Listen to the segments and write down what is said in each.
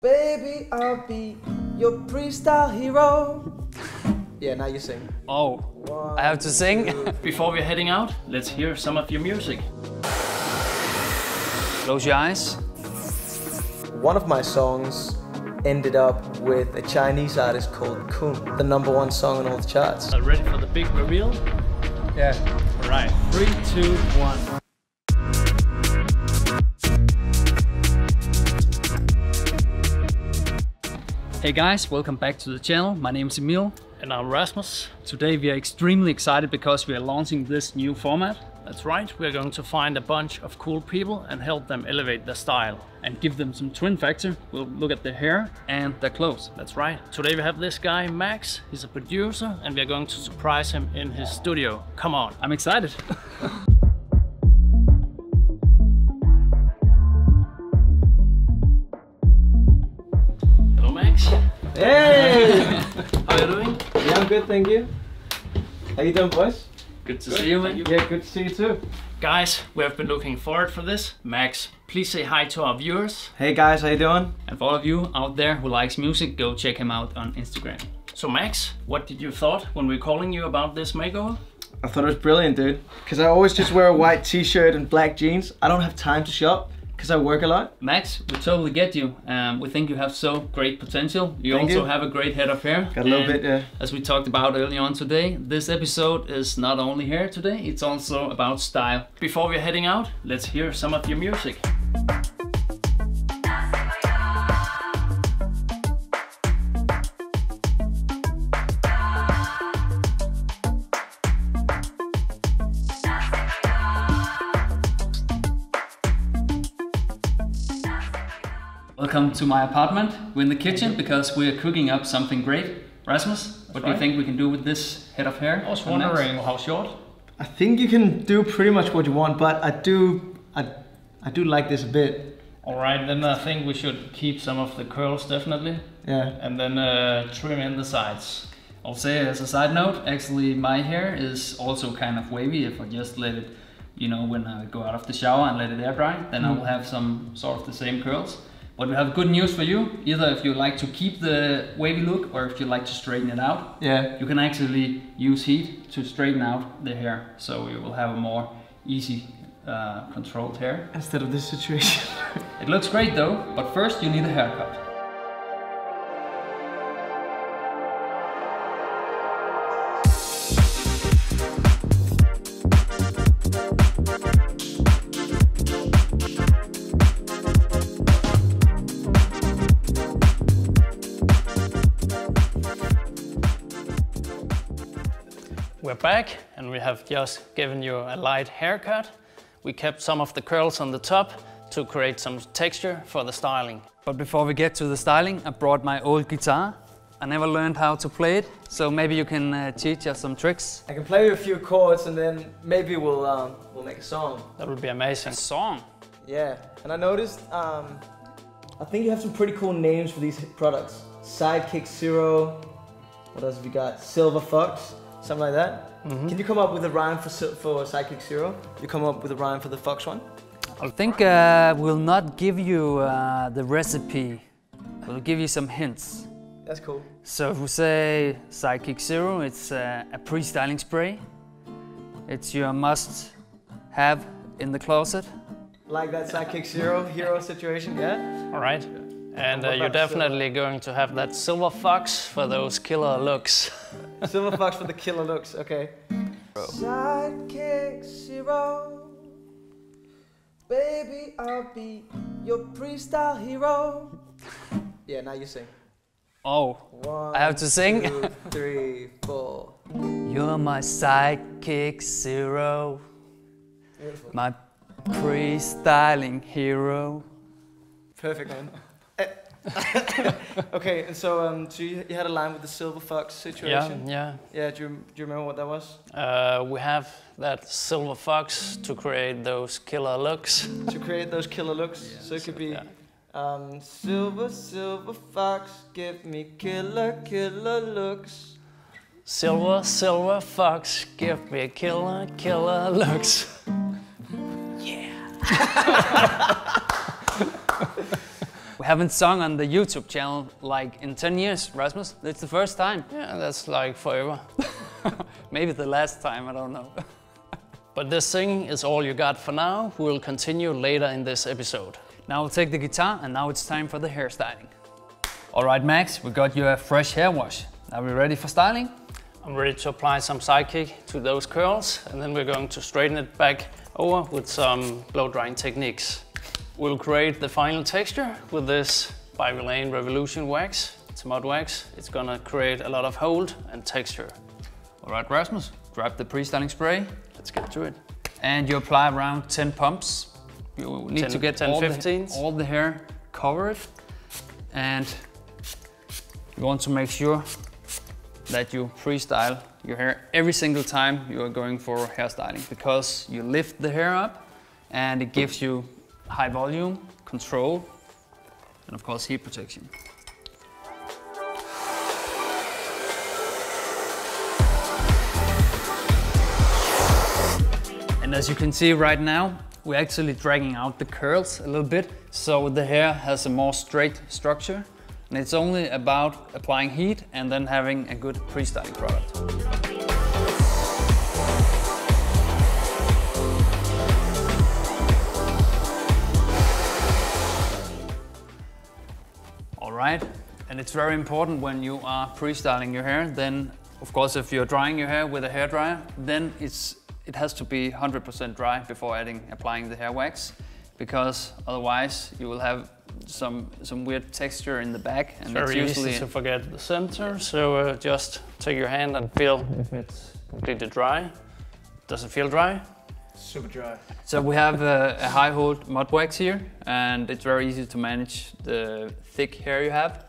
Baby, I'll be your freestyle hero. Yeah, now you sing. Oh, I have to sing? Before we're heading out, let's hear some of your music. Close your eyes. One of my songs ended up with a Chinese artist called Kun, the #1 song on all the charts. Ready for the big reveal? Yeah. All right, 3, 2, 1. Hey guys, welcome back to the channel. My name is Emil. And I'm Rasmus. Today we are extremely excited because we are launching this new format. That's right, we're going to find a bunch of cool people and help them elevate their style. And give them some twin factor. We'll look at their hair and their clothes. That's right. Today we have this guy, Max. He's a producer and we're going to surprise him in his studio. Come on. I'm excited. Hello, Max. Hey! How are you doing? Yeah, I'm good, thank you. How you doing, boys? Good to see you, man. Yeah, good to see you too. Guys, we have been looking forward for this. Max, please say hi to our viewers. Hey guys, how you doing? And for all of you out there who likes music, go check him out on Instagram. So Max, what did you thought when we were calling you about this makeover? I thought it was brilliant, dude. Because I always just wear a white t-shirt and black jeans. I don't have time to shop because I work a lot. Max, we totally get you. We think you have so great potential. You Thank also you. have a great head of hair. Got a little bit, yeah. As we talked about earlier on today, this episode is not only hair today, it's also about style. Before we're heading out, let's hear some of your music. Welcome to my apartment. We're in the kitchen because we're cooking up something great. Rasmus, what do you think we can do with this head of hair? I was wondering how short? I think you can do pretty much what you want, but I do like this a bit. Alright, then I think we should keep some of the curls definitely. Yeah. And then trim in the sides. I'll say as a side note, actually my hair is also kind of wavy. If I just let it, you know, when I go out of the shower and let it air dry, then I will have some sort of the same curls. But we have good news for you. Either if you like to keep the wavy look or if you like to straighten it out, Yeah. you can actually use heat to straighten out the hair. So you will have a more easy controlled hair. Instead of this situation. It looks great though, but first you need a haircut. We're back and we have just given you a light haircut. We kept some of the curls on the top to create some texture for the styling. But before we get to the styling, I brought my old guitar. I never learned how to play it, so maybe you can teach us some tricks. I can play you a few chords and then maybe we'll make a song. That would be amazing. A song? Yeah, and I noticed, I think you have some pretty cool names for these products. Sidekick Zero, what else have we got? Silver Fox, something like that. Can you come up with a rhyme for Sidekick Zero? You come up with a rhyme for the Fox one? I think we'll not give you the recipe. We'll give you some hints. That's cool. So if we say Sidekick Zero, it's a pre-styling spray. It's your must-have in the closet. Like that Sidekick Zero hero situation, yeah? All right. And you're definitely going to have that silver fox for those killer looks. Silver Fox for the killer looks, okay. Sidekick Zero, baby, I'll be your freestyle hero. Yeah, now you sing. Oh, I have to sing? 1, 2, 3, 4. You're my Sidekick Zero, Beautiful. my pre-styling hero. Perfect, man. Okay, and so you had a line with the Silver Fox situation? Yeah. Yeah, do you remember what that was? We have that silver fox to create those killer looks. To create those killer looks, yeah, so it could be silver, silver fox, give me killer, killer looks. Silver, silver fox, give me killer, killer looks. Yeah. We haven't sung on the YouTube channel like in 10 years, Rasmus. It's the first time. Yeah, that's like forever. Maybe the last time, I don't know. But this thing is all you got for now. We'll continue later in this episode. Now we'll take the guitar and now it's time for the hairstyling. All right, Max, we got you a fresh hair wash. Are we ready for styling? I'm ready to apply some SIDEKICK to those curls, and then we're going to straighten it back over with some blow drying techniques. We'll create the final texture with this by Vilain REVOLUTION wax. It's a mud wax. It's gonna create a lot of hold and texture. All right, Rasmus, grab the pre-styling spray. Let's get to it. And you apply around 10 pumps. You need to get 10, all the hair covered. And you want to make sure that you pre-style your hair every single time you are going for hairstyling, because you lift the hair up and it gives you high volume, control, and of course heat protection. And as you can see right now, we're actually dragging out the curls a little bit, so the hair has a more straight structure. And it's only about applying heat and then having a good pre-styling product. All right, and it's very important when you are pre-styling your hair, then of course if you're drying your hair with a hairdryer, then it has to be 100% dry before applying the hair wax, because otherwise you will have some weird texture in the back, and it's very easy to forget the center. So just take your hand and feel if it's completely dry. Does it feel dry? Super dry. So we have a high hold mud wax here, and it's very easy to manage the thick hair you have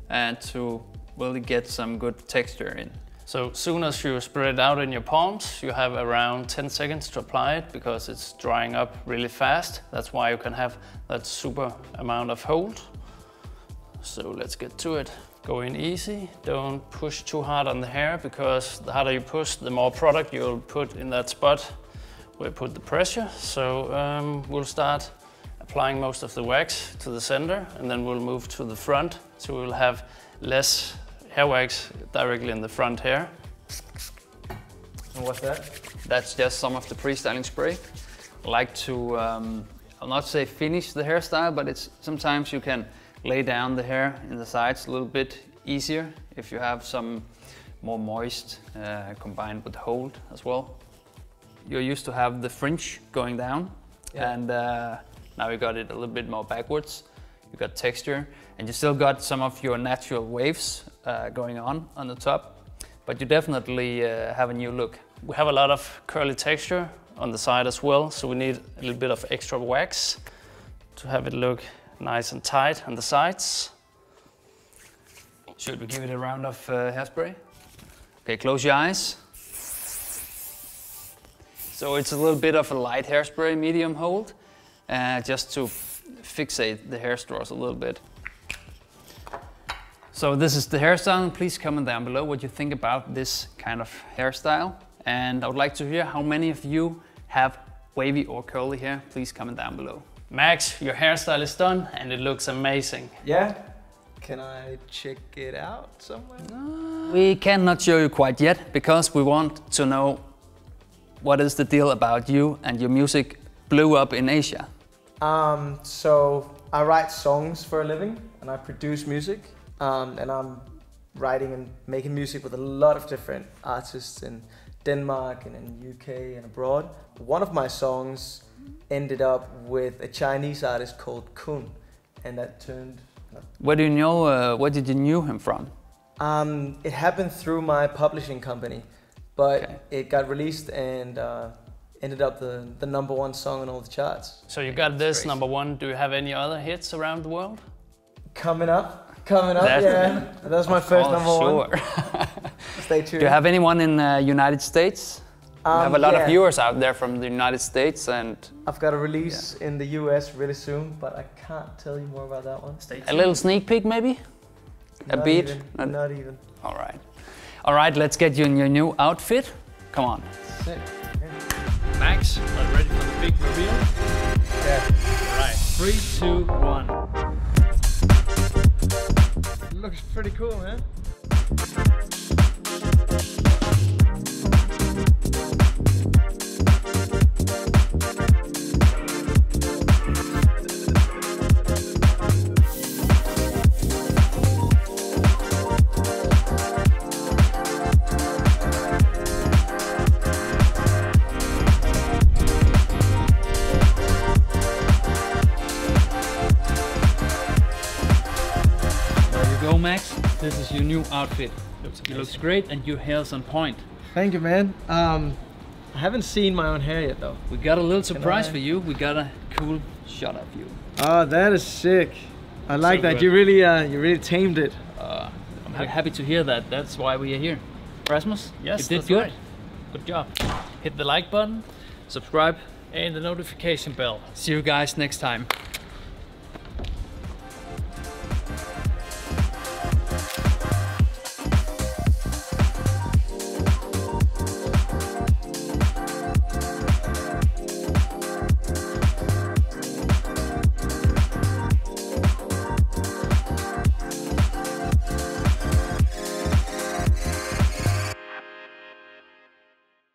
and to really get some good texture in. So soon as you spread it out in your palms, you have around 10 seconds to apply it, because it's drying up really fast. That's why you can have that super amount of hold. So let's get to it. Go in easy, don't push too hard on the hair, because the harder you push, the more product you'll put in that spot where you put the pressure. So we'll start applying most of the wax to the center, and then we'll move to the front, so we'll have less hair wax directly in the front hair. And what's that? That's just some of the pre-styling spray. I like to, I'll not say finish the hairstyle, but sometimes you can lay down the hair in the sides a little bit easier if you have some more moist combined with hold as well. You're used to have the fringe going down, yeah. And now you got it a little bit more backwards. You got texture, and you still got some of your natural waves going on the top, but you definitely have a new look. We have a lot of curly texture on the side as well, so we need a little bit of extra wax to have it look nice and tight on the sides. Should we give it a round of hairspray? Okay, close your eyes. So it's a little bit of a light hairspray, medium hold, just to fixate the hair straws a little bit. So this is the hairstyle. Please comment down below what you think about this kind of hairstyle. And I would like to hear how many of you have wavy or curly hair. Please comment down below. Max, your hairstyle is done and it looks amazing. Yeah? Can I check it out somewhere? We cannot show you quite yet, because we want to know what is the deal about you and your music blew up in Asia. So I write songs for a living and I produce music. And I'm writing and making music with a lot of different artists in Denmark and in UK and abroad. One of my songs ended up with a Chinese artist called Kun, and that turned... Where do you know, where did you know him from? It happened through my publishing company, but okay. It got released and ended up the #1 song on all the charts. So you got this #1. Do you have any other hits around the world? Coming up, yeah. That's my first #1. Stay tuned. Do you have anyone in the United States? We have a lot of viewers out there from the United States, and I've got a release in the US really soon, but I can't tell you more about that one. A little sneak peek, maybe? A beat? Not even. All right. All right, let's get you in your new outfit. Come on. Sick. Yeah. Max, are you ready for the big reveal? Yeah. All right, 3, 2, 1. looks pretty cool, man. Max, this is your new outfit. Looks great and your hair's on point. Thank you, man. I haven't seen my own hair yet though. We got a little surprise for you. We got a cool shot of you. Oh, that is sick. I like so that. Good. You really tamed it. I'm happy to hear that. That's why we are here. Rasmus, yes, you did good. Right. Good job. Hit the like button, subscribe, and the notification bell. See you guys next time.